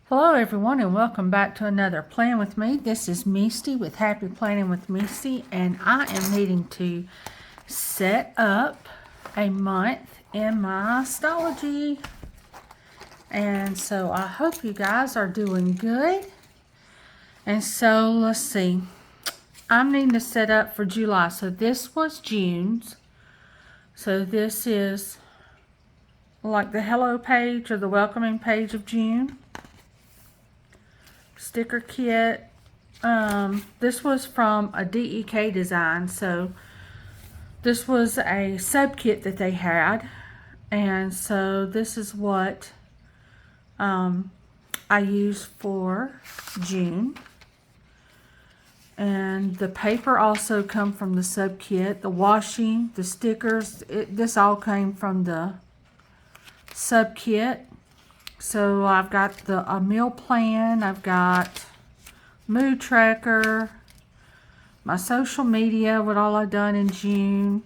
Hello everyone and welcome back to another Plan With Me. This is Misty with Happy Planning with Misty, and I am needing to set up a month in my Stalogy. And so I hope you guys are doing good. And so let's see. I'm needing to set up for July. So this was June's. So this is like the hello page or the welcoming page of June. Sticker kit. This was from a DEK design, so this was a sub kit that they had, and so this is what I used for June. And the paper also come from the sub kit. The washi, the stickers, this all came from the sub kit. So I've got a meal plan, I've got mood tracker, my social media, what all I've done in June,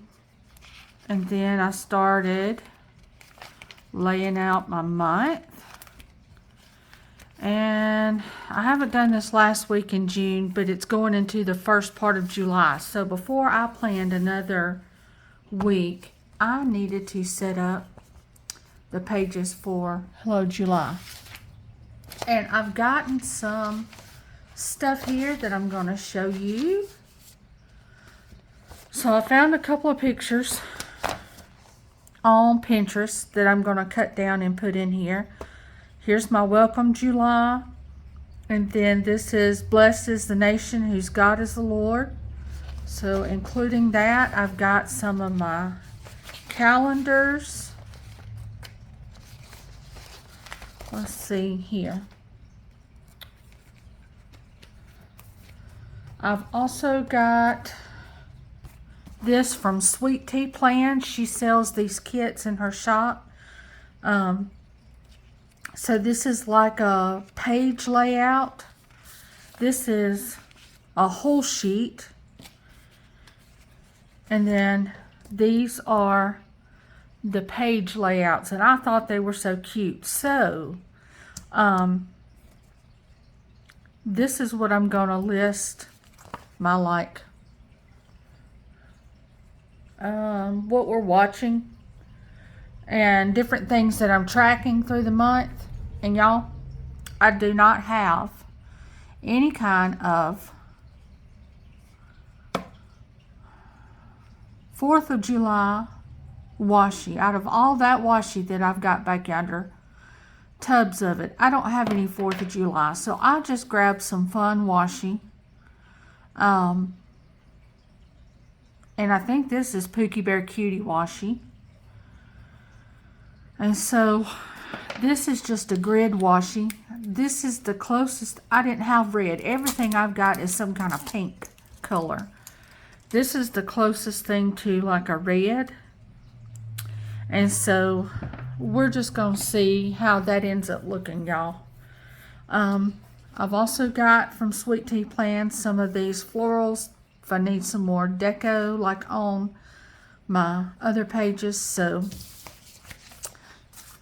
and then I started laying out my month. And I haven't done this last week in June, but it's going into the first part of July. So before I planned another week, I needed to set up the pages for Hello July. And I've gotten some stuff here that I'm going to show you. So I found a couple of pictures on Pinterest that I'm going to cut down and put in here. Here's my Welcome July. And then this is Blessed is the Nation whose God is the Lord. So including that, I've got some of my calendars. Let's see here. I've also got this from Sweet Tea Plan. She sells these kits in her shop. So this is like a page layout. This is a whole sheet. And then these are the page layouts, and I thought they were so cute. So this is what I'm going to list my what we're watching and different things that I'm tracking through the month. And y'all, I do not have any kind of 4th of July washi. Out of all that washi that I've got back yonder, tubs of it, I don't have any 4th of July. So I just grabbed some fun washi. And I think this is Pookie Bear Cutie washi. And so this is just a grid washi. This is the closest. I didn't have red. Everything I've got is some kind of pink color. This is the closest thing to like a red. And so we're just going to see how that ends up looking, y'all. I've also got from Sweet Tea Plan some of these florals if I need some more deco like on my other pages. So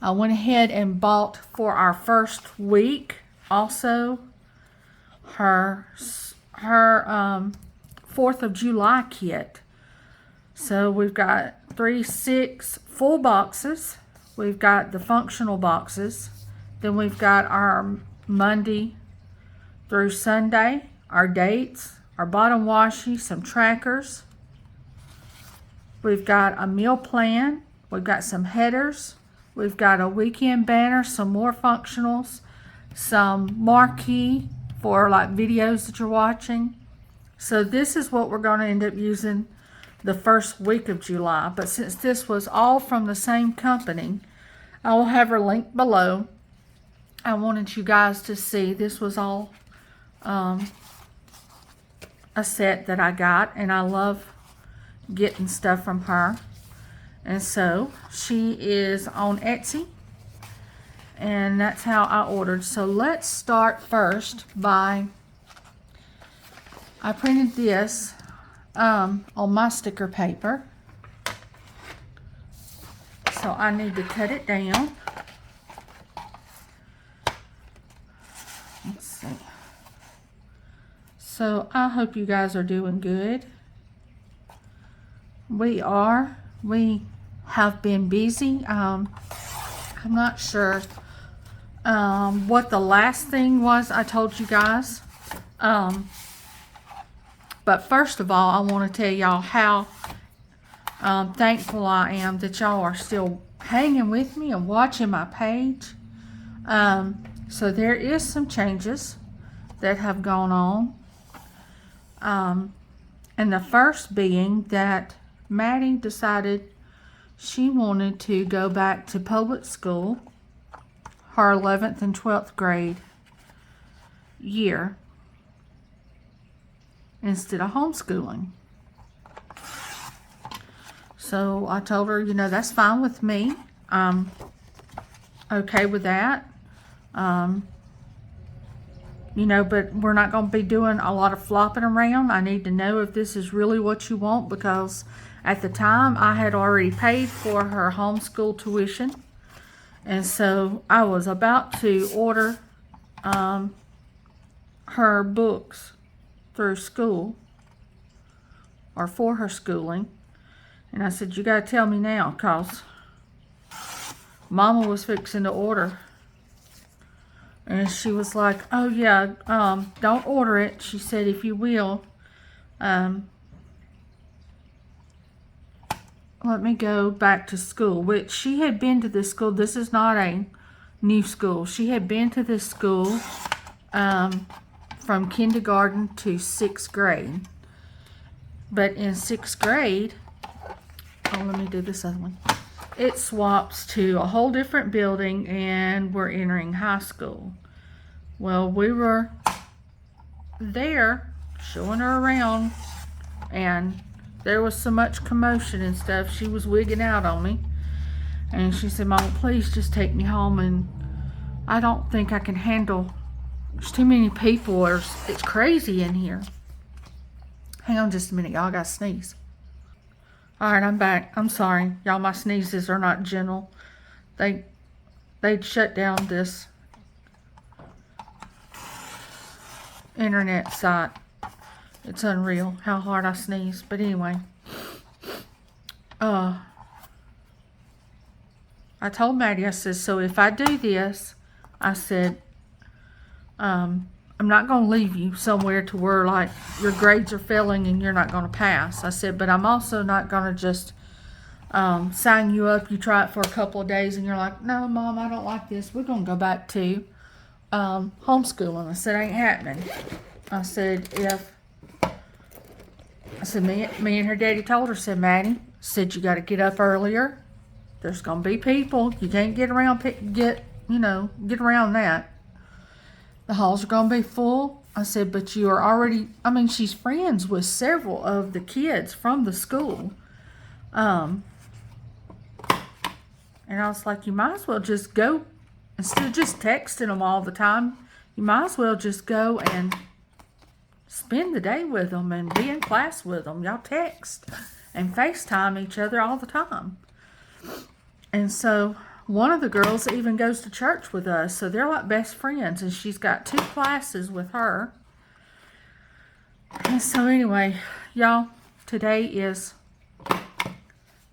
I went ahead and bought for our first week also her 4th of July kit. So we've got 6 full boxes. We've got the functional boxes. Then we've got our Monday through Sunday, our dates, our bottom washi, some trackers. We've got a meal plan. We've got some headers. We've got a weekend banner, some more functionals, some marquee for like videos that you're watching. So this is what we're going to end up using the first week of July. But since this was all from the same company, I will have her link below. I wanted you guys to see this was all a set that I got, and I love getting stuff from her. And so she is on Etsy, and that's how I ordered. So let's start first by, I printed this on my sticker paper. So I need to cut it down. So I hope you guys are doing good. We are. We have been busy. I'm not sure what the last thing was I told you guys. But first of all, I want to tell y'all how thankful I am that y'all are still hanging with me and watching my page. So there is some changes that have gone on. And the first being that Maddie decided she wanted to go back to public school, her 11th and 12th grade year, instead of homeschooling. So I told her, you know, that's fine with me. I'm okay with that. You know, but we're not going to be doing a lot of flopping around. I need to know if this is really what you want, because at the time I had already paid for her homeschool tuition. And so I was about to order her books through school, or for her schooling. And I said, you got to tell me now, because Mama was fixing to order. And she was like, oh yeah, don't order it. She said, if you will, let me go back to school. Which she had been to this school. This is not a new school. She had been to this school from kindergarten to 6th grade. But in 6th grade, oh, let me do this other one. It swaps to a whole different building, and we're entering high school. Well, we were there showing her around, and there was so much commotion and stuff. She was wigging out on me, and she said, Mama, please just take me home, and I don't think I can handle, there's too many people, or it's crazy in here. Hang on just a minute, y'all, I gotta sneeze. Alright, I'm back. I'm sorry. Y'all, my sneezes are not gentle. They'd shut down this internet site. It's unreal how hard I sneeze. But anyway. I told Maddie, I said, so if I do this, I said, I'm not going to leave you somewhere to where, like, your grades are failing and you're not going to pass. I said, but I'm also not going to just sign you up. You try it for a couple of days and you're like, no, Mom, I don't like this. We're going to go back to homeschooling. I said, ain't happening. I said, me and her daddy told her, said, Maddie, said, you got to get up earlier. There's going to be people. You can't get around that. The halls are going to be full. I said, but you are already, she's friends with several of the kids from the school. And I was like, you might as well just go, instead of just texting them all the time, you might as well just go and spend the day with them and be in class with them. Y'all text and FaceTime each other all the time. And so one of the girls even goes to church with us, so they're like best friends, and she's got 2 classes with her. And so anyway, y'all, today is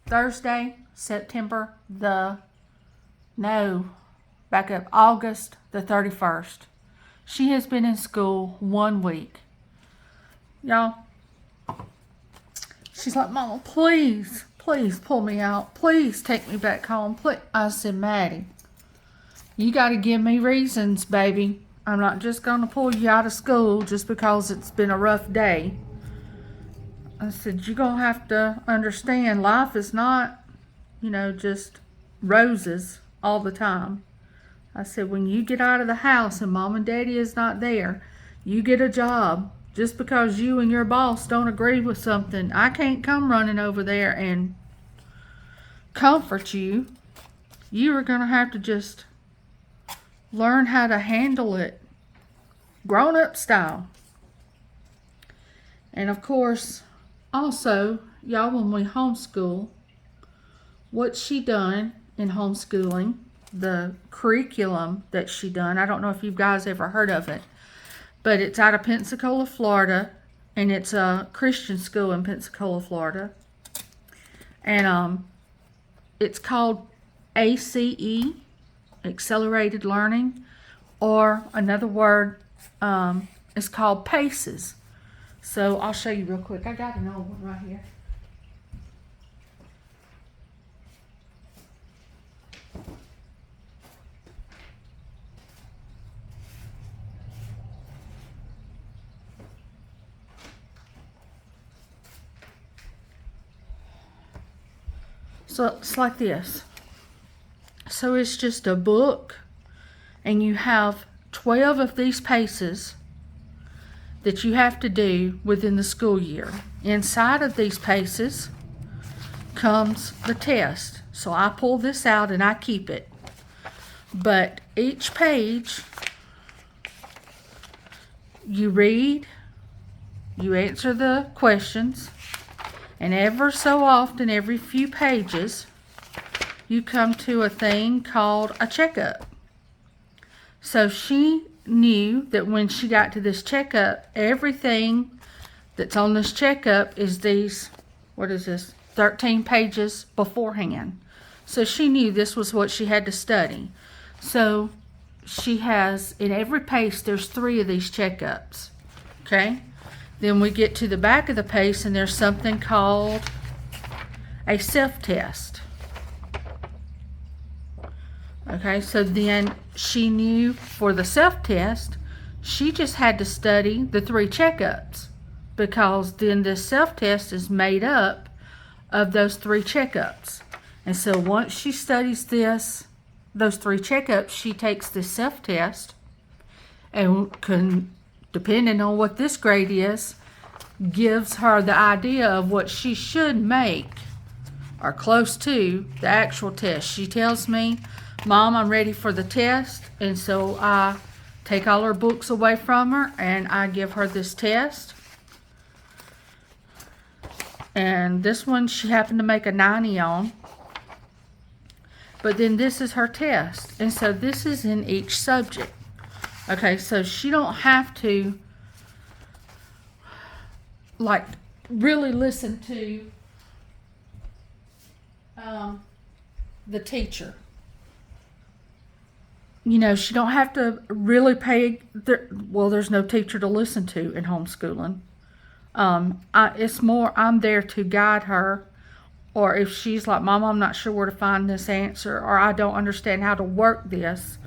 Thursday, August the 31st. She has been in school 1 week. Y'all, she's like, Mama, please pull me out. Please take me back home. Please. I said, Maddie, you got to give me reasons, baby. I'm not just going to pull you out of school just because it's been a rough day. I said, you're going to have to understand life is not, just roses all the time. I said, when you get out of the house and Mom and Daddy is not there, you get a job. Just because you and your boss don't agree with something, I can't come running over there and comfort you. You are going to have to just learn how to handle it grown-up style. And of course, also, y'all, when we homeschool, what she done in homeschooling, the curriculum that she done, I don't know if you guys ever heard of it, but it's out of Pensacola, Florida, and it's a Christian school in Pensacola, Florida. And it's called ACE, Accelerated Learning, or another word is called PACES. So I'll show you real quick. I got an old one right here. So it's like this. So it's just a book, and you have 12 of these paces that you have to do within the school year. Inside of these paces comes the test. So I pull this out and I keep it. But each page, you read, you answer the questions, and ever so often, every few pages, you come to a thing called a checkup. So she knew that when she got to this checkup, everything that's on this checkup is these, 13 pages beforehand. So she knew this was what she had to study. So she has, in every page, there's 3 of these checkups. Okay? Then we get to the back of the page, and there's something called a self-test. Okay, so then she knew for the self-test, she just had to study the 3 checkups, because then this self-test is made up of those 3 checkups. And so once she studies those 3 checkups, she takes this self-test, and can, depending on what this grade is, gives her the idea of what she should make, or close to, the actual test. She tells me, Mom, I'm ready for the test, and so I take all her books away from her, and I give her this test. And this one she happened to make a 90 on. But then this is her test, and so this is in each subject. Okay, so she don't have to like really listen to the teacher. You know, she don't have to really pay. There's no teacher to listen to in homeschooling. It's more, I'm there to guide her. Or if she's like, Mom, I'm not sure where to find this answer, or I don't understand how to work this,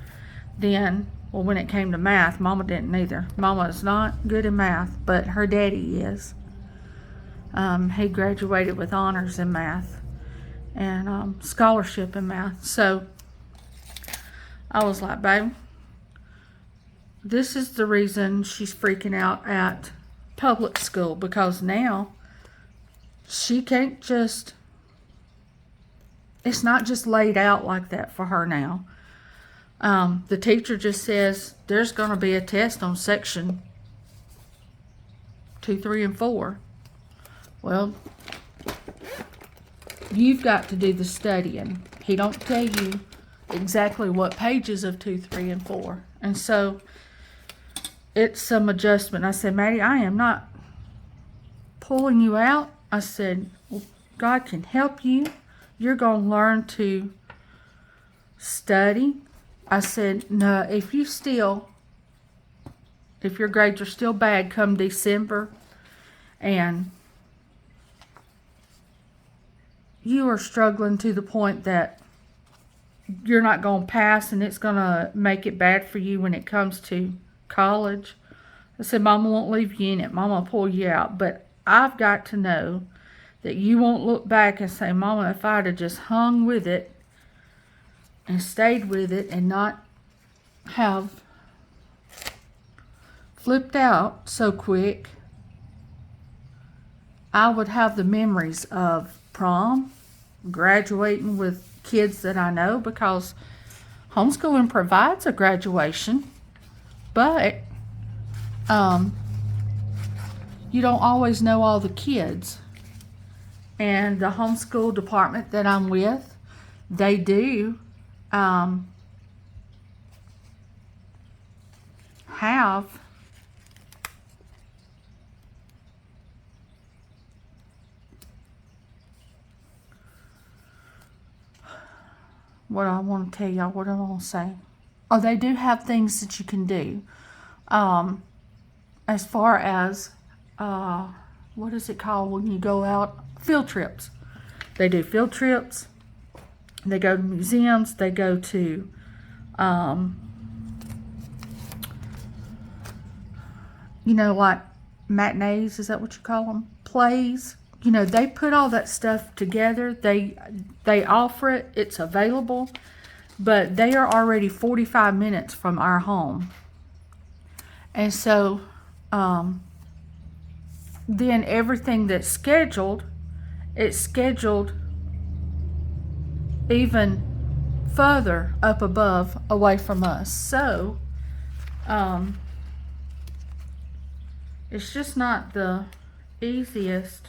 then, well, when it came to math, Mama didn't either. Mama is not good in math, but her daddy is. He graduated with honors in math and scholarship in math. So I was like, babe, this is the reason she's freaking out at public school, because now she can't just, it's not just laid out like that for her now. The teacher just says there's going to be a test on section 2, 3, and 4. Well, you've got to do the studying. He don't tell you exactly what pages of 2, 3, and 4. And so it's some adjustment. I said, Maddie, I am not pulling you out. I said, well, God can help you. You're going to learn to study. I said, no, if your grades are still bad come December, and you are struggling to the point that you're not going to pass, and it's going to make it bad for you when it comes to college. I said, Mama won't leave you in it. Mama will pull you out. But I've got to know that you won't look back and say, Mama, if I'd have just hung with it and stayed with it and not have flipped out so quick, I would have the memories of prom, graduating with kids that I know, because homeschooling provides a graduation, but you don't always know all the kids. And the homeschool department that I'm with, they do have what I want to tell y'all, what I want to say. Oh, they do have things that you can do. As far as, what is it called when you go out? Field trips. They do field trips. They go to museums. They go to, you know, like matinees, is that what you call them? Plays. You know, they put all that stuff together. They offer it. It's available. But they are already 45 minutes from our home. And so, then everything that's scheduled, it's scheduled even further up above away from us. So, it's just not the easiest.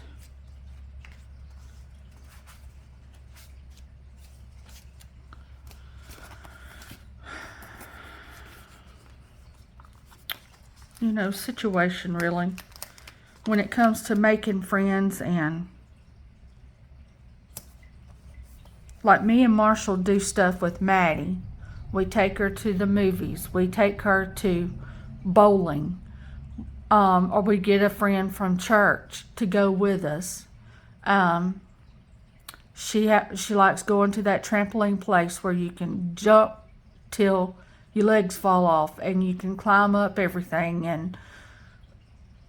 You know, situation really, when it comes to making friends. And like me and Marshall do stuff with Maddie. We take her to the movies. We take her to bowling. Or we get a friend from church to go with us. She likes going to that trampoline place where you can jump till your legs fall off and you can climb up everything, and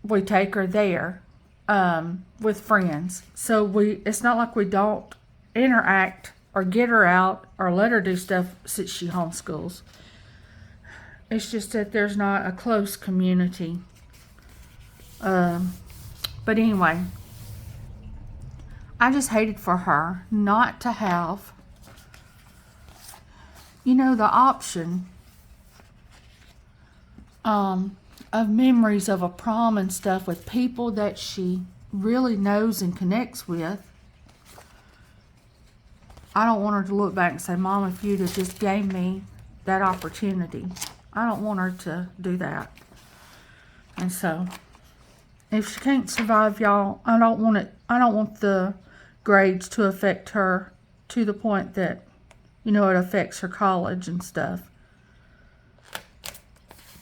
we take her there with friends. So it's not like we don't interact or get her out or let her do stuff since she homeschools. It's just that there's not a close community. But anyway, I just hated for her not to have, you know, the option of memories of a prom and stuff with people that she really knows and connects with. I don't want her to look back and say, Mom, if you'd have just gave me that opportunity. I don't want her to do that. And so, if she can't survive, y'all, I don't want the grades to affect her to the point that, you know, it affects her college and stuff.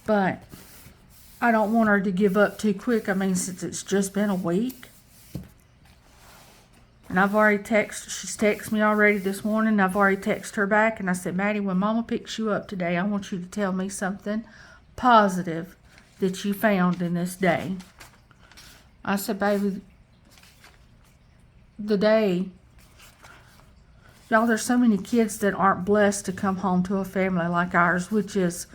But I don't want her to give up too quick. I mean, since it's just been a week. And I've already she's texted me already this morning. I've already texted her back. And I said, Maddie, when Mama picks you up today, I want you to tell me something positive that you found in this day. I said, baby, the day, y'all, there's so many kids that aren't blessed to come home to a family like ours, which is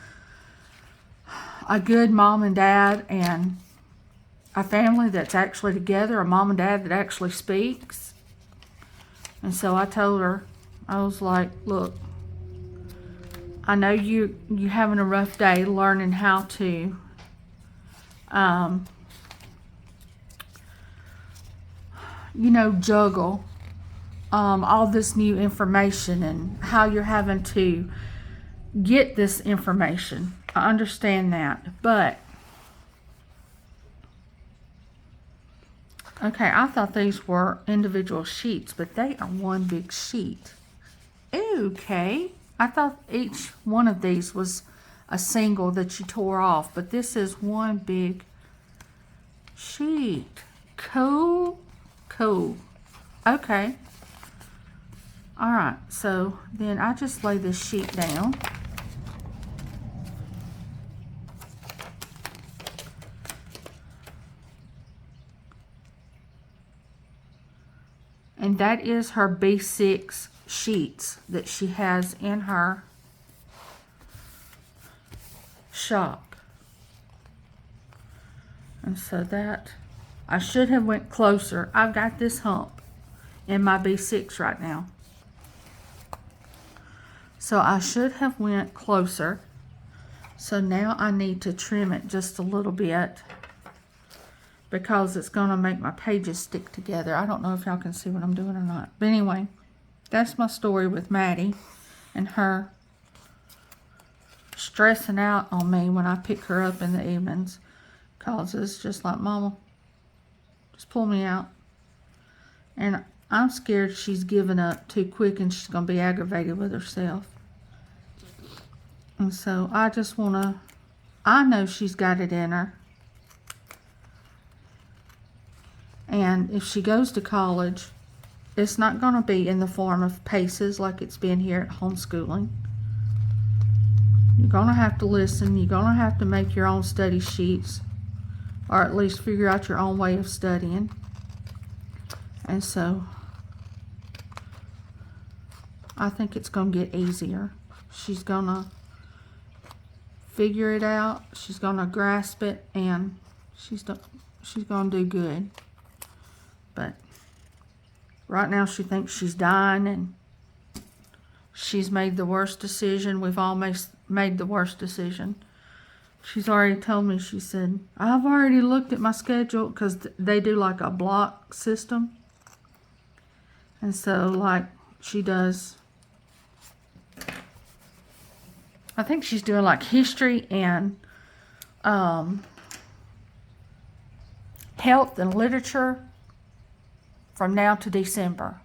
a good mom and dad and a family that's actually together, a mom and dad that actually speaks. And so I told her, I was like, look, I know you having a rough day learning how to you know, juggle all this new information and how you're having to get this information. I understand that, but okay, I thought these were individual sheets, but they are one big sheet. Okay, I thought each one of these was a single that you tore off, but this is one big sheet. Cool. Okay. All right, so then I just lay this sheet down. And that is her B6 sheets that she has in her shop. And so that, I should have went closer. I've got this hump in my B6 right now. So I should have went closer. So now I need to trim it just a little bit, because it's going to make my pages stick together. I don't know if y'all can see what I'm doing or not. But anyway, that's my story with Maddie and her stressing out on me when I pick her up in the evenings. Because it's just like, Mama, just pull me out. And I'm scared she's giving up too quick and she's going to be aggravated with herself. And so I just want to, I know she's got it in her. And if she goes to college, it's not going to be in the form of paces like it's been here at homeschooling. You're going to have to listen. You're going to have to make your own study sheets, or at least figure out your own way of studying. And so I think it's going to get easier. She's going to figure it out. She's going to grasp it, and she's going to do good. But right now she thinks she's dying, and she's made the worst decision. We've all made the worst decision. She's already told me, she said, I've already looked at my schedule, because they do like a block system. And so like she does, I think she's doing like history and health and literature from now to December.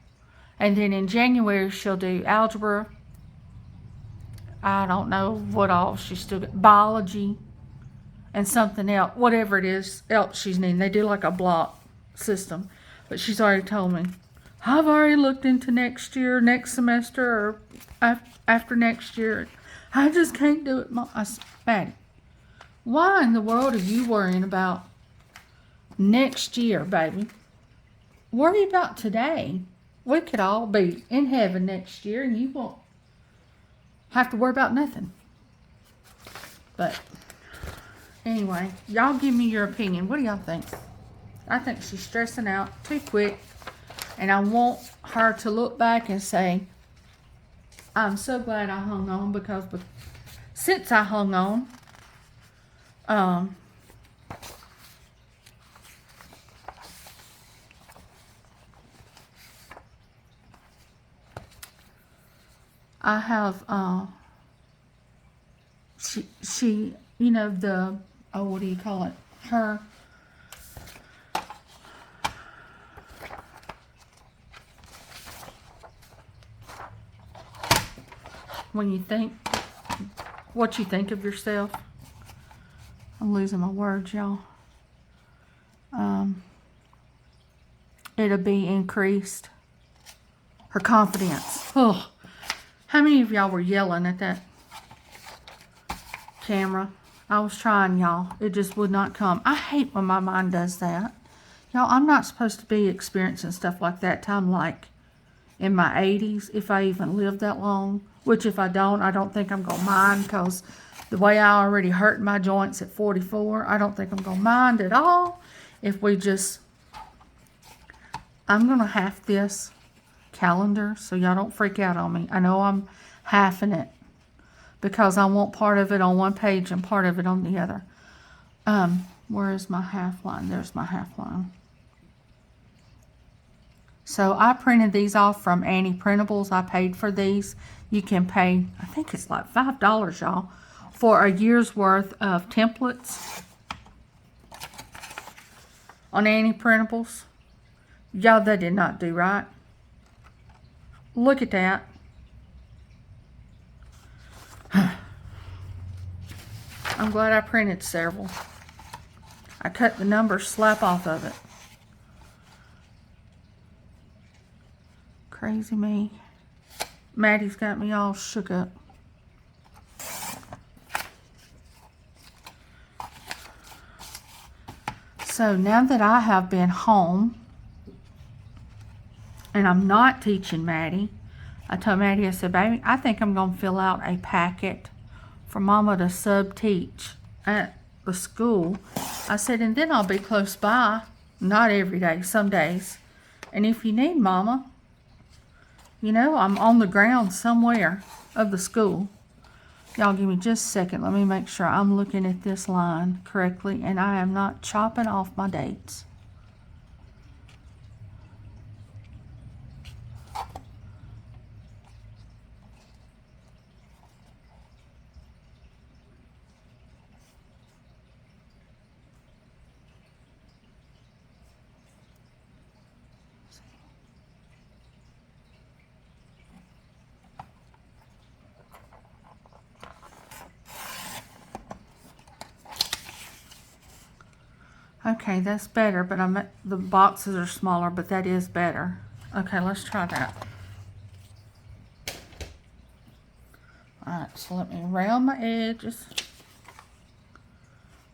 And then in January, she'll do algebra. I don't know what all she's still got. Biology and something else. Whatever it is else she's needing. They do like a block system. But she's already told me, I've already looked into next year, next semester, or after next year. I just can't do it. I said, Maddie, why in the world are you worrying about next year, baby? Worry about today. We could all be in heaven next year, and you won't have to worry about nothing. But anyway, y'all give me your opinion. What do y'all think? I think she's stressing out too quick, and I want her to look back and say, I'm so glad I hung on, because since I hung on, I have, she, you know, the, oh, what do you call it? Her, when you think, what you think of yourself. I'm losing my words, y'all. It'll be increased. Her confidence. Oh. How many of y'all were yelling at that camera? I was trying, y'all. It just would not come. I hate when my mind does that. Y'all, I'm not supposed to be experiencing stuff like that till I'm like in my 80s, if I even live that long. Which if I don't think I'm going to mind, because the way I already hurt my joints at 44, I don't think I'm going to mind at all. If we just, I'm going to half this calendar, so y'all don't freak out on me. I know I'm halving it because I want part of it on one page and part of it on the other. Where is my half line? There's my half line. So I printed these off from Annie Printables. I paid for these. You can pay, I think it's like $5, y'all, for a year's worth of templates on Annie Printables. Y'all, they did not do right. Look at that. I'm glad I printed several. I cut the numbers slap off of it. Crazy me. Maddie's got me all shook up. So now that I have been home, and I'm not teaching Maddie, I told Maddie, I said, baby, I think I'm going to fill out a packet for Mama to sub-teach at the school. I said, and then I'll be close by, not every day, some days. And if you need Mama, you know, I'm on the ground somewhere of the school. Y'all give me just a second. Let me make sure I'm looking at this line correctly and I am not chopping off my dates. Okay, that's better, but the boxes are smaller, but that is better. Okay, let's try that. Alright, so let me round my edges.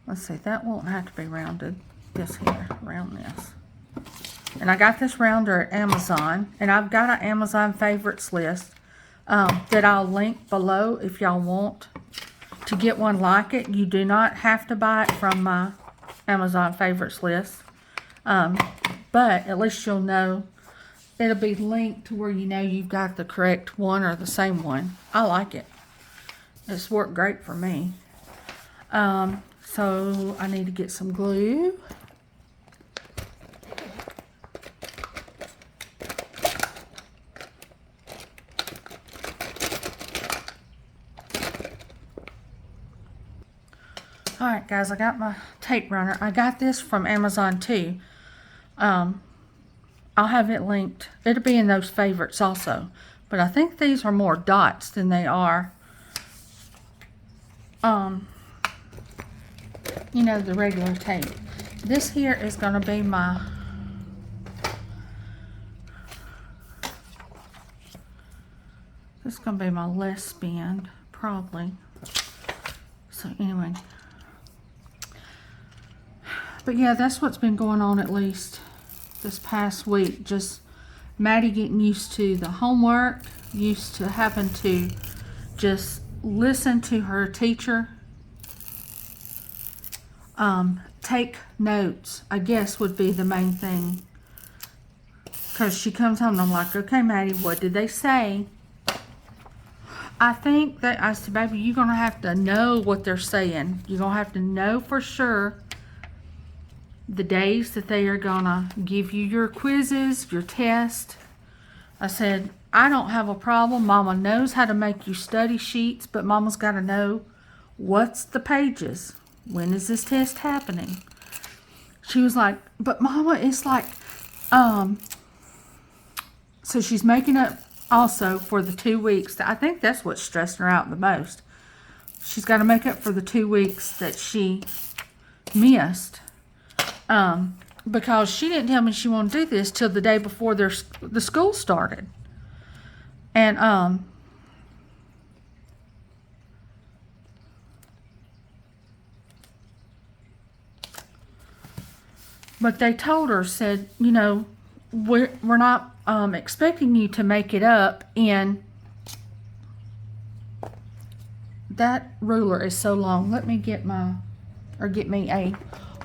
Let's see, that won't have to be rounded. This here, round this. And I got this rounder at Amazon, and I've got an Amazon favorites list that I'll link below if y'all want to get one like it. You do not have to buy it from my Amazon favorites list, but at least you'll know. It'll be linked to where you know you've got the correct one or the same one. I like it. It's worked great for me. So I need to get some glue. Alright guys, I got my tape runner. I got this from Amazon too. I'll have it linked. It'll be in those favorites also. But I think these are more dots than they are, you know, the regular tape. This here is going to be my less spend, probably. So anyway. But yeah, that's what's been going on at least this past week. Just Maddie getting used to the homework, used to having to just listen to her teacher. Take notes, I guess, would be the main thing. Because she comes home and I'm like, okay, Maddie, what did they say? I think that, I said, baby, you're going to have to know what they're saying. You're going to have to know for sure the days that they are going to give you your quizzes, your test. I said, I don't have a problem. Mama knows how to make you study sheets, but Mama's got to know what's the pages. When is this test happening? She was like, but Mama, it's like, so she's making up also for the 2 weeks. I think that's what's stressing her out the most. She's got to make up for the 2 weeks that she missed. Because she didn't tell me she wanted to do this till the day before the school started. And, but they told her, said, you know, we're not expecting you to make it up in, that ruler is so long. Let me get me a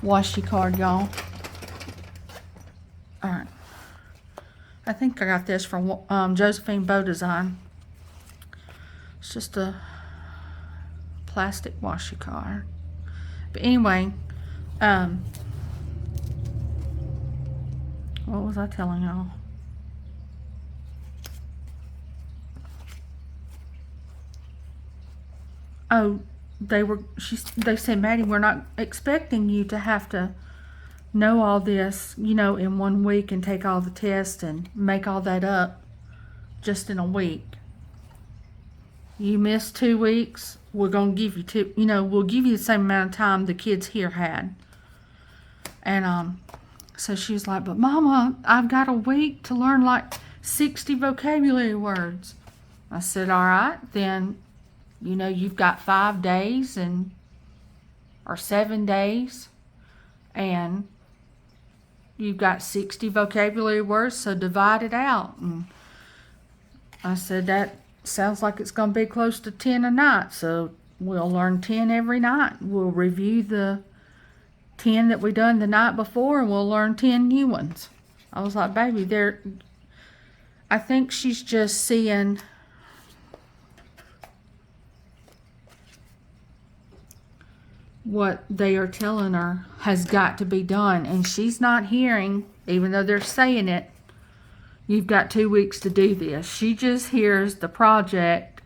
washi card, y'all. Alright. I think I got this from Josephine Bow Design. It's just a plastic washi card. But anyway, what was I telling y'all? Oh, they said, Maddie, we're not expecting you to have to know all this, you know, in 1 week and take all the tests and make all that up just in a week. You missed 2 weeks, we're going to give you we'll give you the same amount of time the kids here had. And, so she was like, but Mama, I've got a week to learn like 60 vocabulary words. I said, all right, then, you know, you've got 5 days or 7 days, and you've got 60 vocabulary words, so divide it out. And I said, that sounds like it's going to be close to 10 a night, so we'll learn 10 every night. We'll review the 10 that we done the night before, and we'll learn 10 new ones. I was like, baby, I think she's just seeing what they are telling her has got to be done, and she's not hearing, even though they're saying it, you've got 2 weeks to do this. She just hears the project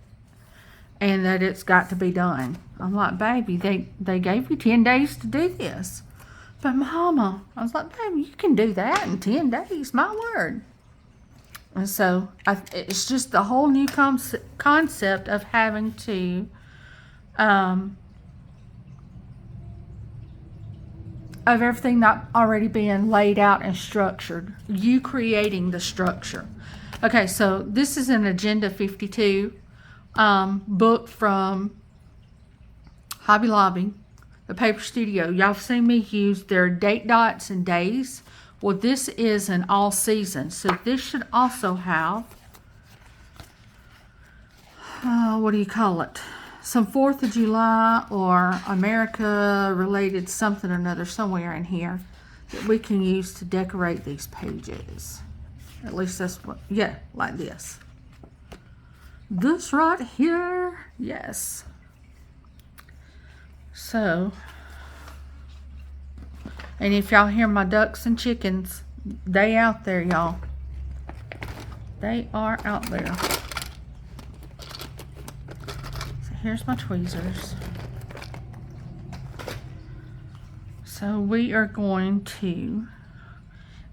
and that it's got to be done. I'm like, baby, they gave you 10 days to do this. But Mama, I was like, baby, you can do that in 10 days, my word. And so it's just the whole new concept of having to of everything not already being laid out and structured. You creating the structure. Okay, so this is an Agenda 52 book from Hobby Lobby, the Paper Studio. Y'all seen me use their date dots and days. Well, this is an all season, so this should also have, what do you call it? Some 4th of July or America related something or another somewhere in here that we can use to decorate these pages. At least that's what, yeah, like this. This right here, yes. So, and if y'all hear my ducks and chickens, they out there, y'all. They are out there. So here's my tweezers. So we are going to,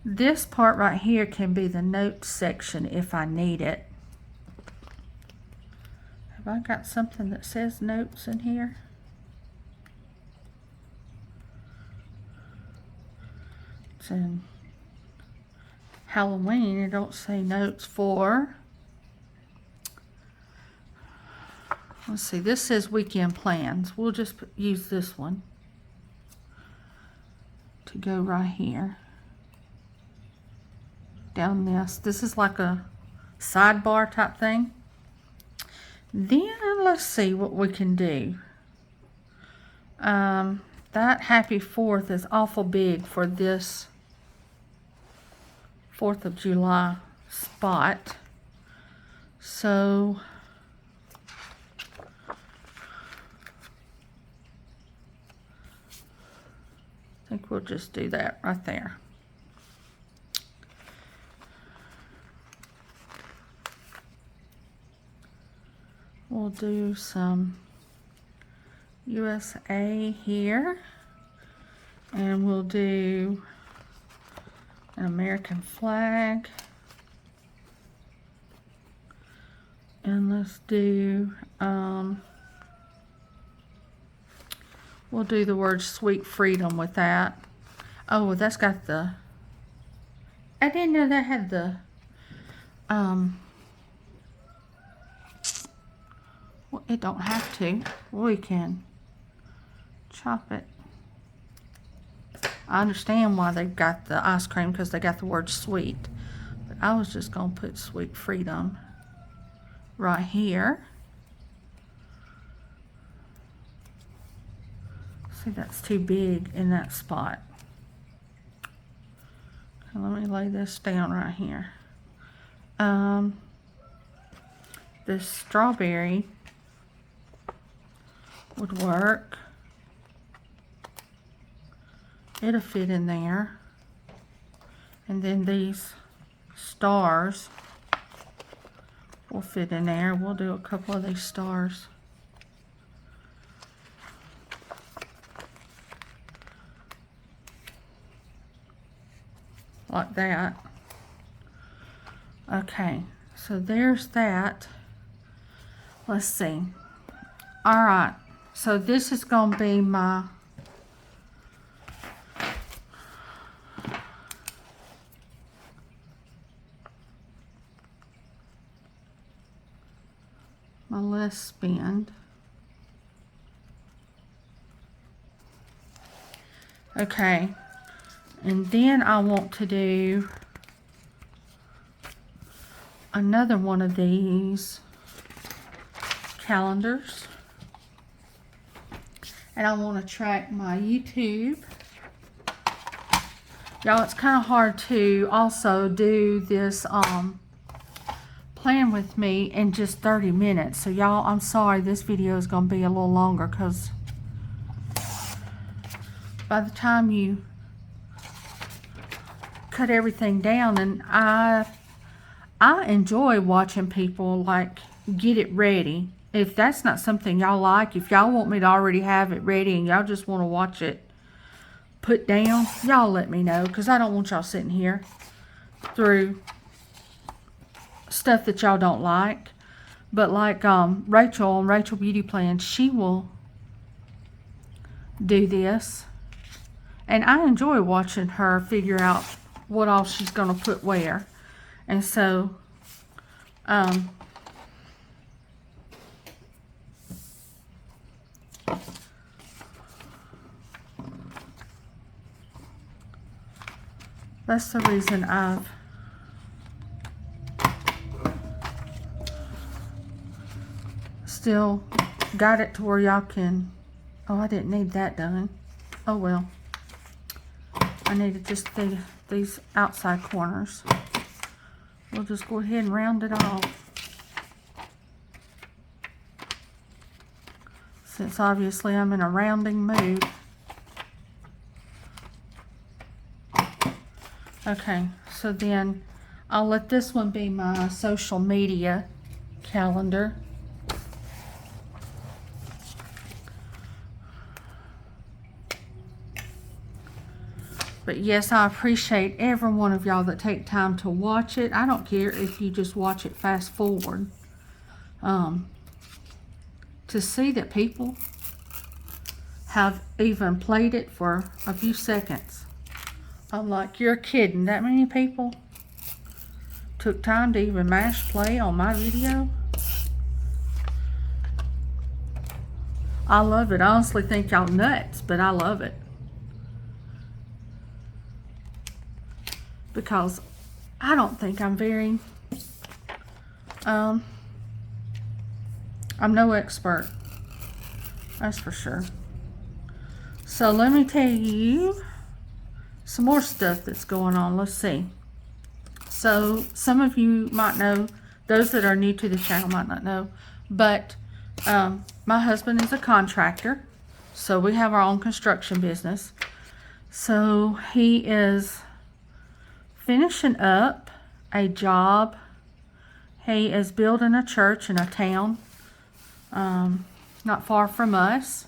this part right here can be the notes section if I need it. Have I got something that says notes in here? It's in Halloween. It don't say notes for. Let's see, this says weekend plans. We'll just use this one to go right here. Down this. This is like a sidebar type thing. Then let's see what we can do. That Happy 4th is awful big for this 4th of July spot. So I think we'll just do that right there. We'll do some USA here, and we'll do an American flag, and let's do we'll do the word sweet freedom with that. Oh, that's got the, I didn't know that had the well, it don't have to. We can chop it. I understand why they've got the ice cream, because they got the word sweet. But I was just going to put sweet freedom right here. See, that's too big in that spot. Okay, let me lay this down right here. This strawberry would work. It'll fit in there. And then these stars will fit in there. We'll do a couple of these stars. Like that. Okay, so there's that. Let's see. All right, so this is going to be my list spend. Okay, and then I want to do another one of these calendars, and I want to track my YouTube. Y'all, it's kind of hard to also do this plan with me in just 30 minutes. So y'all, I'm sorry this video is going to be a little longer, because by the time you cut everything down, and I enjoy watching people like get it ready. If that's not something y'all like, if y'all want me to already have it ready and y'all just want to watch it put down, y'all let me know, because I don't want y'all sitting here through stuff that y'all don't like. But like Rachel on Rachel Beauty Plan, she will do this, And I enjoy watching her figure out what all she's going to put where. And so, that's the reason I've still got it to where y'all can, oh, I didn't need that done. Oh well. I needed just these outside corners. We'll just go ahead and round it off. Since obviously I'm in a rounding mood. Okay, so then I'll let this one be my social media calendar. But yes, I appreciate every one of y'all that take time to watch it. I don't care if you just watch it fast forward. To see that people have even played it for a few seconds. I'm like, you're kidding. That many people took time to even mash play on my video? I love it. I honestly think y'all nuts, but I love it. Because I don't think I'm very, I'm no expert, that's for sure. So let me tell you some more stuff that's going on. Let's see. So some of you might know, those that are new to the channel might not know, but my husband is a contractor, so we have our own construction business. So he is finishing up a job. He is building a church in a town not far from us,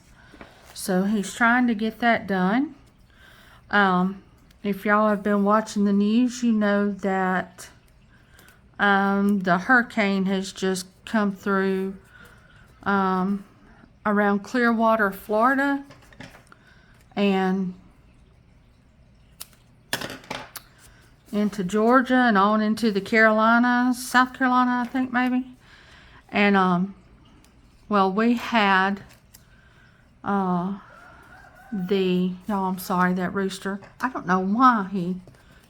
so he's trying to get that done. If y'all have been watching the news, you know that the hurricane has just come through around Clearwater, Florida, and into Georgia and on into the Carolinas, South Carolina, I think maybe. And well, we had y'all, I'm sorry, that rooster. I don't know why he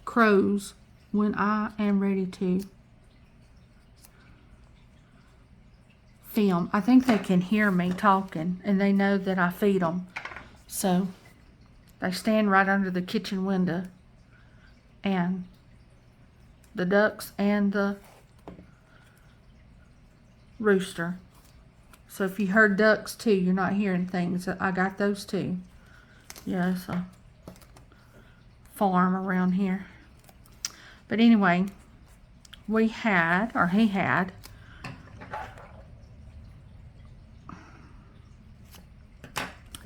crows when I am ready to film. I think they can hear me talking and they know that I feed them. So they stand right under the kitchen window, and the ducks and the rooster. So if you heard ducks too, you're not hearing things. I got those too. Yeah, it's a farm around here. But anyway, we had, or he had,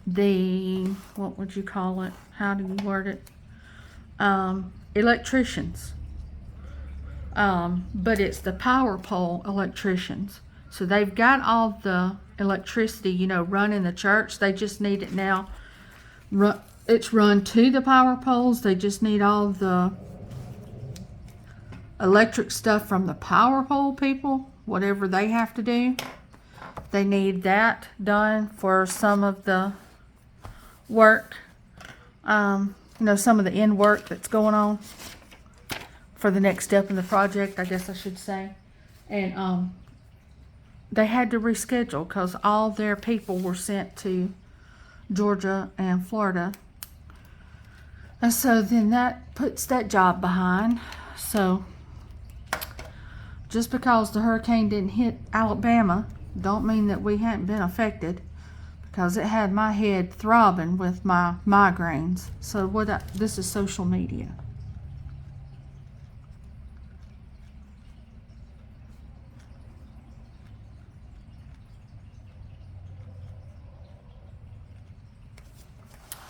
the, what would you call it? How do you word it? Electricians. But it's the power pole electricians. So they've got all the electricity, you know, running the church. They just need it now. It's run to the power poles. They just need all the electric stuff from the power pole people, whatever they have to do. They need that done for some of the work, you know, some of the end work that's going on for the next step in the project, I guess I should say. And they had to reschedule because all their people were sent to Georgia and Florida. And so then that puts that job behind. So just because the hurricane didn't hit Alabama don't mean that we hadn't been affected, because it had my head throbbing with my migraines. So this is social media.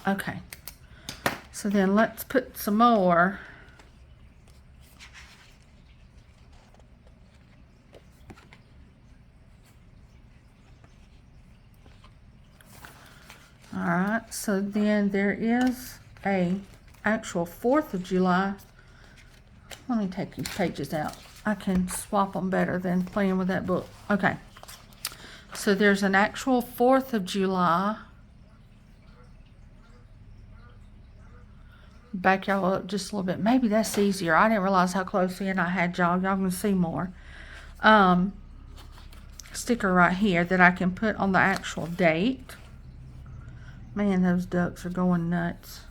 Okay, so then let's put some more. All right, so then there is a actual 4th of July. Let me take these pages out. I can swap them better than playing with that book. Okay. So there's an actual 4th of July. Back y'all up just a little bit. Maybe that's easier. I didn't realize how close in I had y'all. Y'all can see more. Sticker right here that I can put on the actual date. Man, those ducks are going nuts.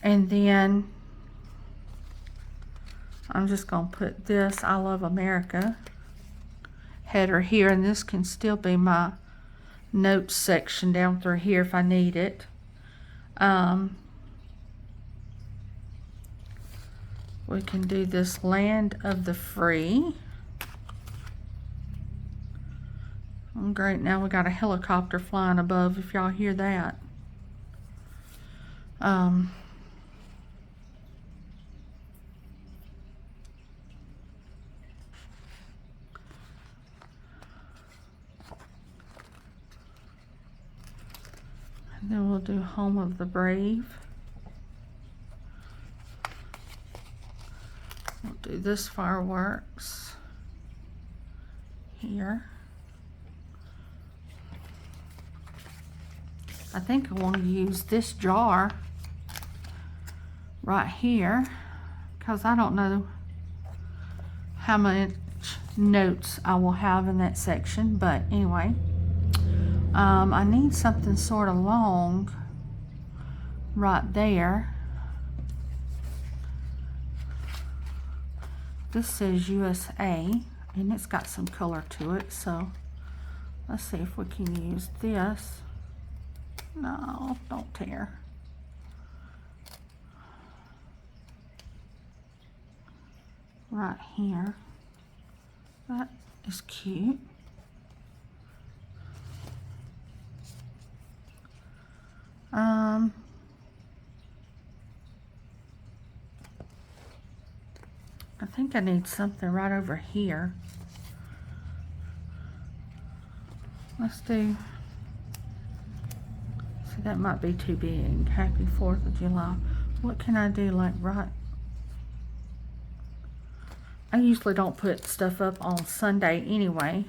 And then I'm just going to put this I Love America header here, and this can still be my notes section down through here if I need it. We can do this Land of the Free. Oh, great, now we got a helicopter flying above, if y'all hear that. And then we'll do Home of the Brave. We'll do this Fireworks here. I think I want to use this jar right here because I don't know how much notes I will have in that section, but anyway, I need something sort of long right there. This says USA and it's got some color to it, so let's see if we can use this. No, don't tear. Right here. That is cute. I think I need something right over here. Let's do, see, that might be too big. Happy 4th of July. What can I do like right? I usually don't put stuff up on Sunday anyway.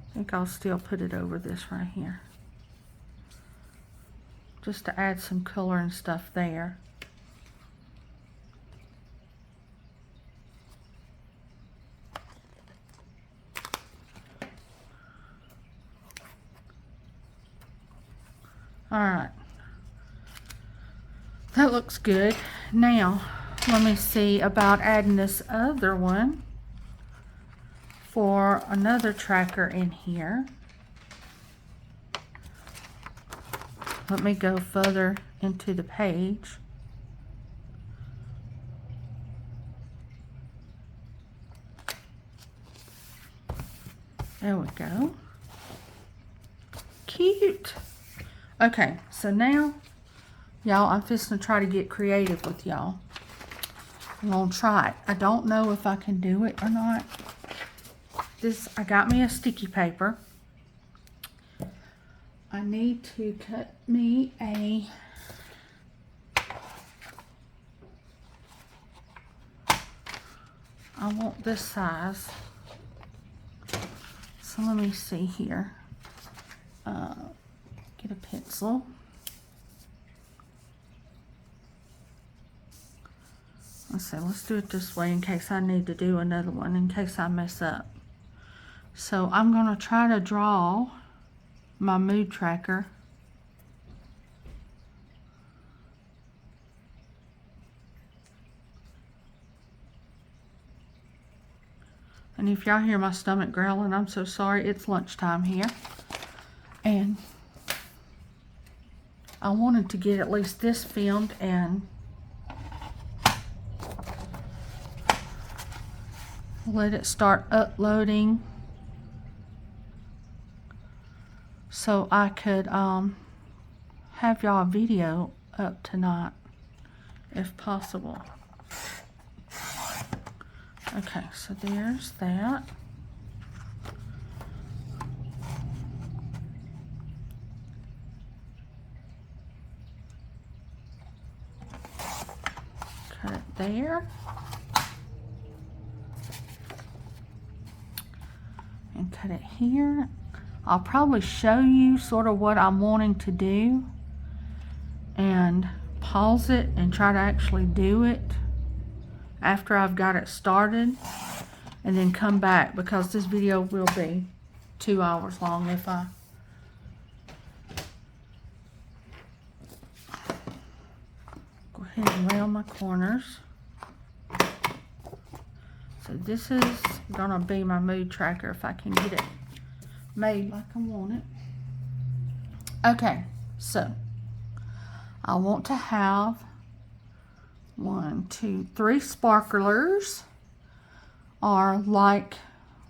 I think I'll still put it over this right here, just to add some color and stuff there. All right, that looks good. Now let me see about adding this other one for another tracker in here. Let me go further into the page. There we go. Cute. Okay, so now, y'all, I'm just gonna try to get creative with y'all. I'm gonna try it. I don't know if I can do it or not. I got me a sticky paper. I need to cut me a I want this size. So let me see here. Get a pencil. Let's see, let's do it this way in case I need to do another one, in case I mess up. So I'm going to try to draw my mood tracker. And if y'all hear my stomach growling, I'm so sorry. It's lunchtime here. And I wanted to get at least this filmed and let it start uploading so I could have y'all a video up tonight if possible. Okay, so there's that. there. And cut it here. I'll probably show you sort of what I'm wanting to do and pause it and try to actually do it after I've got it started, and then come back, because this video will be 2 hours long if I go ahead and round my corners. So this is gonna be my mood tracker if I can get it made like I want it. Okay, so I want to have 1, 2, 3 sparklers, or like,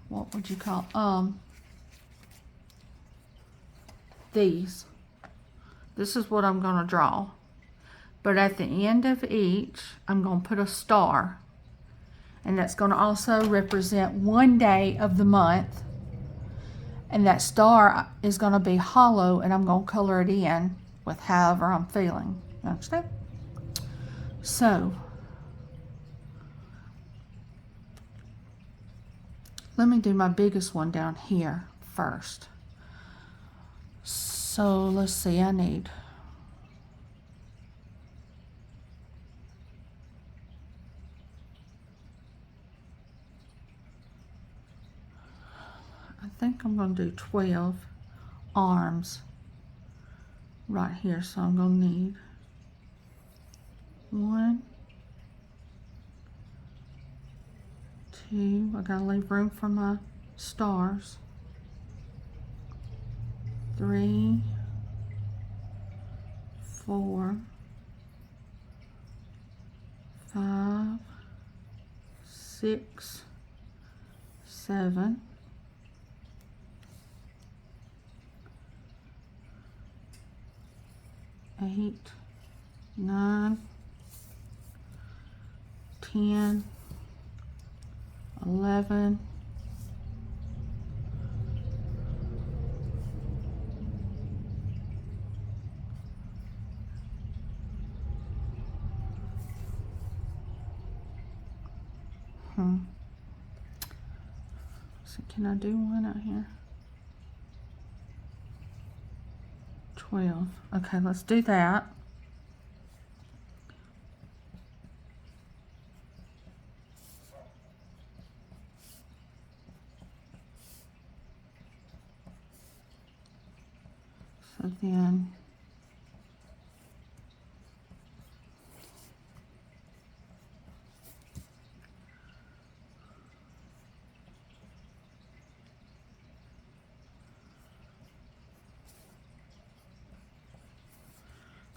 what would you call these. This is what I'm going to draw, but at the end of each I'm going to put a star, and that's going to also represent one day of the month, and that star is going to be hollow, and I'm going to color it in with however I'm feeling. You understand? So let me do my biggest one down here first. So let's see, I think I'm going to do 12 arms right here. So I'm going to need 1, 2, I gotta leave room for my stars, 3, 4, 5, 6, 7, 8, 9, 10, 11, 12. So can I do one out here? 12. Okay, let's do that. So then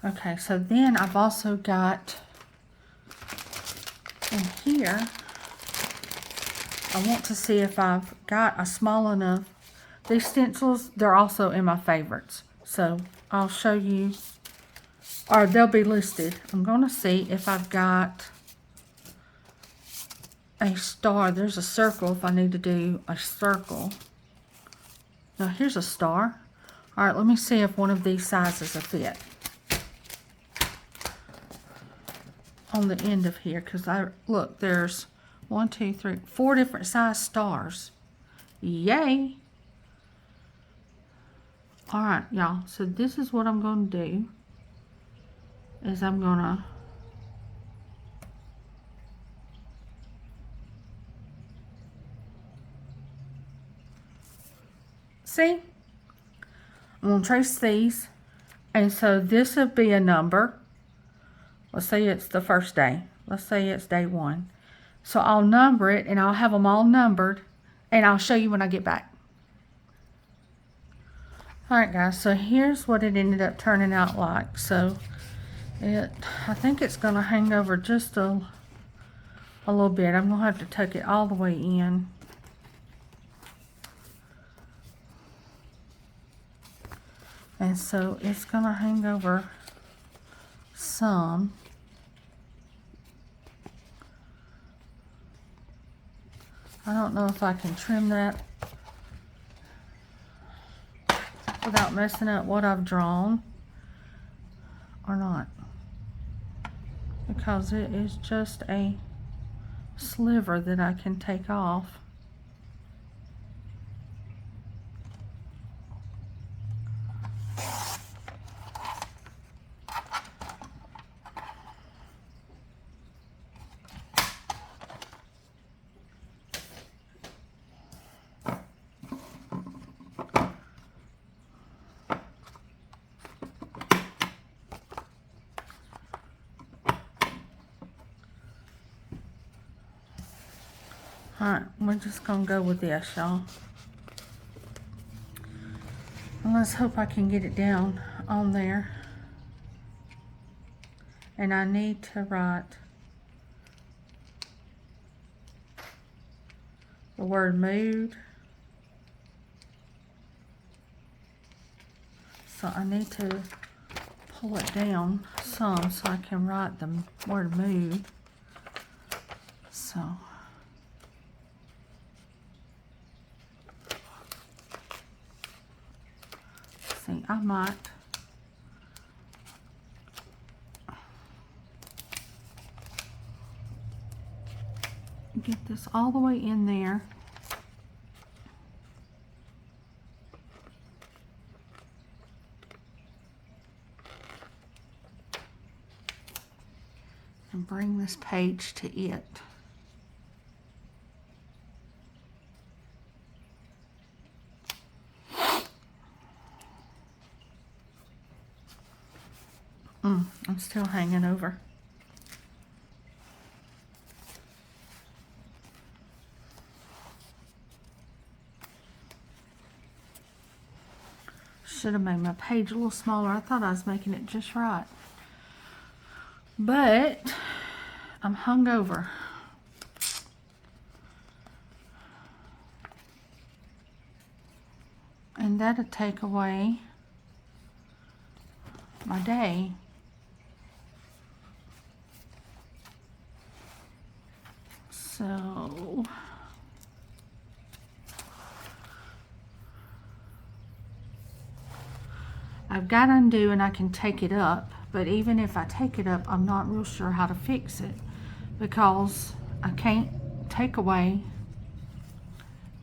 okay, so then I've also got in here, I want to see if I've got a small enough. These stencils, they're also in my favorites. So I'll show you, or they'll be listed. I'm going to see if I've got a star. There's a circle if I need to do a circle. Now here's a star. All right, let me see if one of these sizes will fit on the end of here, because look, there's 1, 2, 3, 4 different size stars. Yay! All right, y'all. So this is what I'm going to do. Is I'm going to see. I'm going to trace these, and so this would be a number. Let's say it's the first day. Let's say it's day 1. So I'll number it, and I'll have them all numbered, and I'll show you when I get back. Alright guys, so here's what it ended up turning out like. So I think it's going to hang over just a little bit. I'm going to have to tuck it all the way in. And so it's going to hang over some. I don't know if I can trim that without messing up what I've drawn or not. because it is just a sliver that I can take off. Alright, we're just gonna go with this, y'all. And let's hope I can get it down on there. And I need to write the word mood. So I need to pull it down some so I can write the word mood. So see, I might get this all the way in there. And bring this page to it. I'm still hanging over. Should have made my page a little smaller. I thought I was making it just right. But I'm hungover. And that'll take away my day. So I've got undo and I can take it up, but even if I take it up, I'm not real sure how to fix it because I can't take away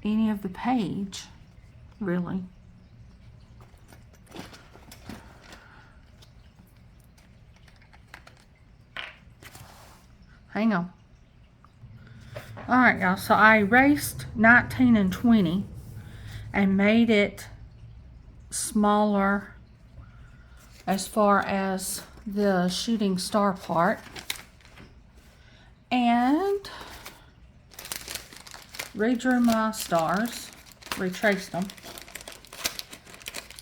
any of the page, really. Hang on. Alright, y'all, so I erased 19 and 20 and made it smaller as far as the shooting star part, and redrew my stars, retraced them,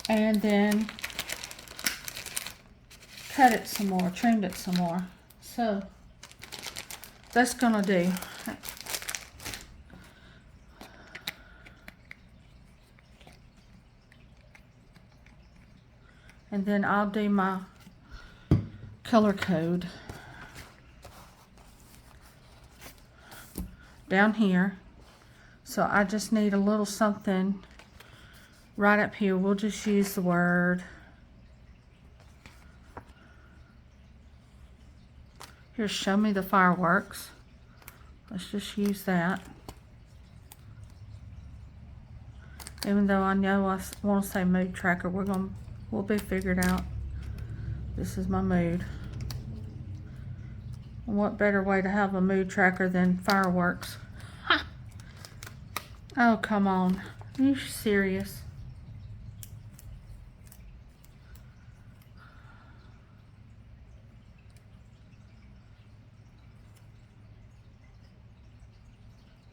and then cut it some more, trimmed it some more. So that's gonna do. And then I'll do my color code down here. So I just need a little something right up here. We'll just use the word. Here, show me the fireworks. Let's just use that. Even though I know I want to say mood tracker, we'll be figured out. This is my mood. And what better way to have a mood tracker than fireworks? Ha! Oh, come on. Are you serious?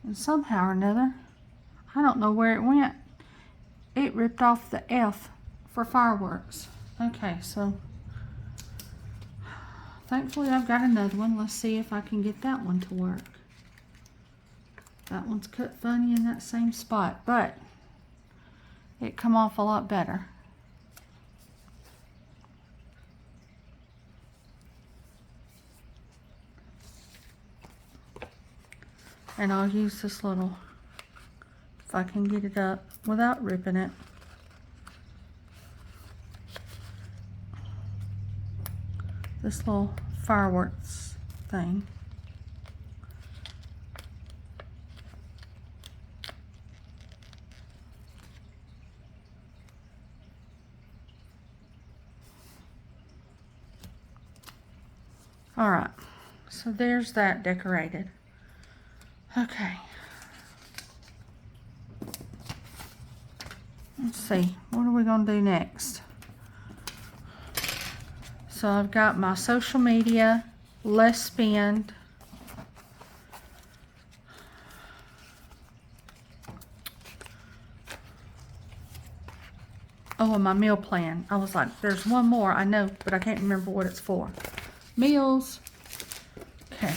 And somehow or another, I don't know where it went. It ripped off the F for fireworks. Okay, so thankfully I've got another one. Let's see if I can get that one to work. That one's cut funny in that same spot, but it come off a lot better. And I'll use this little, if I can get it up without ripping it. This little fireworks thing. All right, so there's that decorated. Okay. Let's see, what are we gonna do next? So I've got my social media, less spend. Oh, and my meal plan. I was like, there's one more, I know, but I can't remember what it's for. Meals. Okay.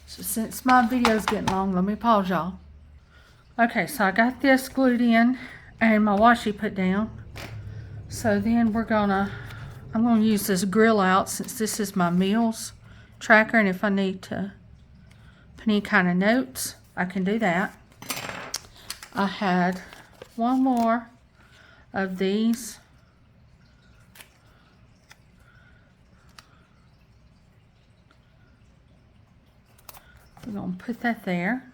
So since my video's getting long, let me pause y'all. Okay, so I got this glued in and my washi put down. So then I'm gonna use this grill out since this is my meals tracker, and if I need to put any kind of notes, I can do that. I had one more of these. We're gonna put that there.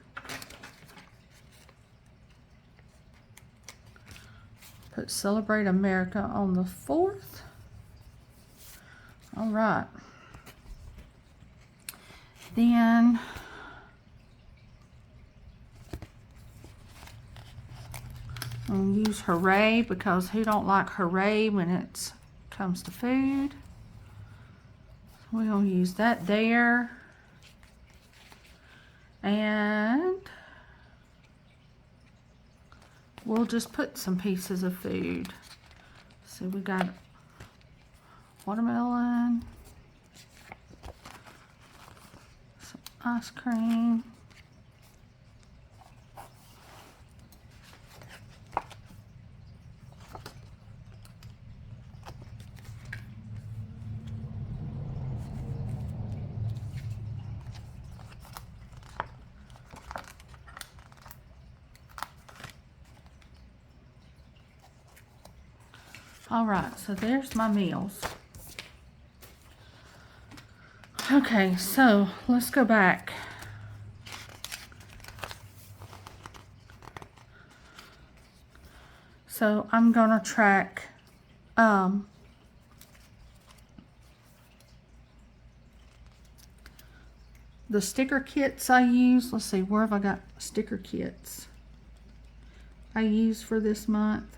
Put Celebrate America on the 4th. All right. Then I'm gonna use Hooray, because who don't like Hooray when it comes to food? We're gonna use that there. And we'll just put some pieces of food. So we got watermelon, some ice cream, all right, so there's my meals. Okay, so let's go back. So I'm gonna track the sticker kits I use. Let's see, where have I got sticker kits I use for this month?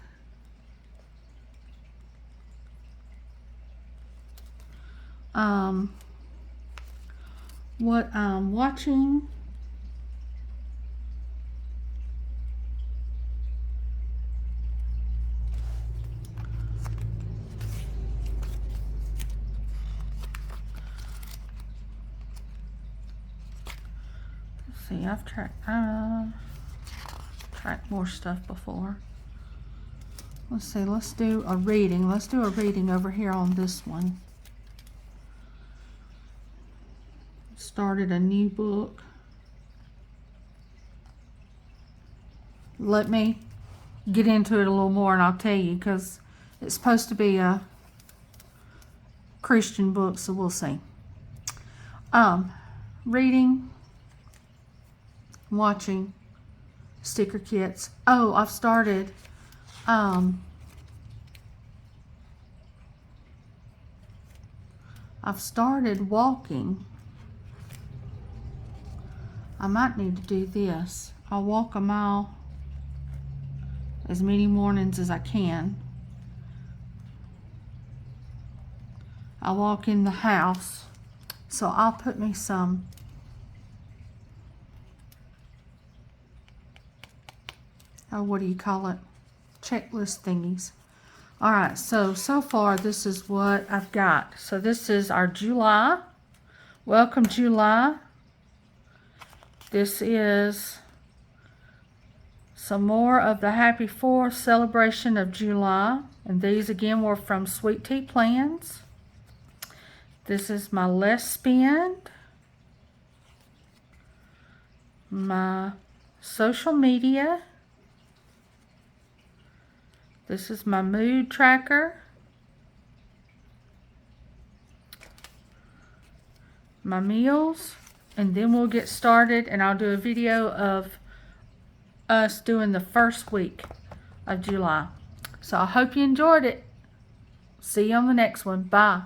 What I'm watching. Let's see, I've tracked more stuff before. Let's see, let's do a reading. Let's do a reading over here on this one. Started a new book. Let me get into it a little more and I'll tell you, because it's supposed to be a Christian book, so we'll see. Reading, watching, sticker kits. Oh, I've started walking. I might need to do this. I'll walk a mile as many mornings as I can. I walk in the house, so I'll put me some what do you call it? Checklist thingies. All right, so far this is what I've got. So this is our July. Welcome July. This is some more of the Happy 4th celebration of July. And these again were from Sweet Tea Plans. This is my less spend. My social media. This is my mood tracker. my meals, and then we'll get started, and I'll do a video of us doing the first week of July. So I hope you enjoyed it. See you on the next one. Bye.